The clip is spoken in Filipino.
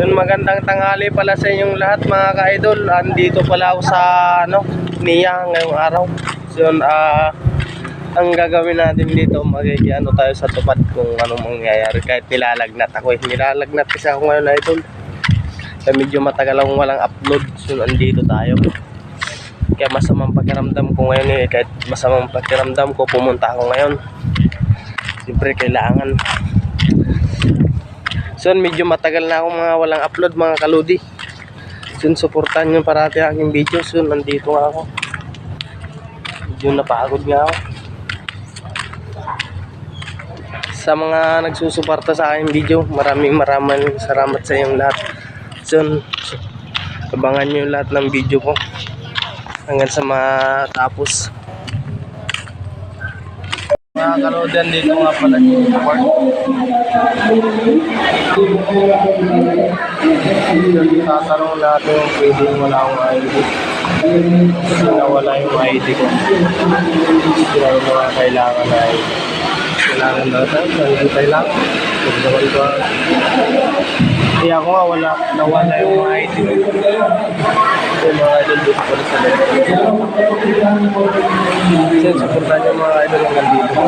Yun, magandang tanghali pala sa inyong lahat mga ka-idol. Andito pala ako sa NIA ngayong araw. So yun, ang gagawin natin dito, mag-ano tayo sa tupad kung anong mangyayari. Kahit nilalagnat ako Nilalagnat kasi ako ngayon, idol. Kaya medyo matagal akong walang upload. So andito tayo. Kaya masamang pakiramdam ko ngayon Kahit masamang pakiramdam ko, pumunta ako ngayon. Siyempre kailangan. So medyo matagal na akong mga walang upload mga kaludi. So suportahan nyo parati aking video. So nandito nga ako. Medyo napagod nga ako. Sa mga nagsusuporta sa aking video, maraming salamat sa inyong lahat. So abangan nyo lahat ng video ko hanggang sa matapos. Mga kalodian, dito nga pala yung park. Tatanong natin yung pwedeng wala akong ID. Kasi nawala yung ID ko. Sila yung mga kailangan na ID. Kailangan na tayo, nangintay lang. Pagdaman ko. Kaya ako nga nawala yung ID ko. Kasi mga idol dito pala sa loob. Kasi supportan yung mga idol hanggang dito.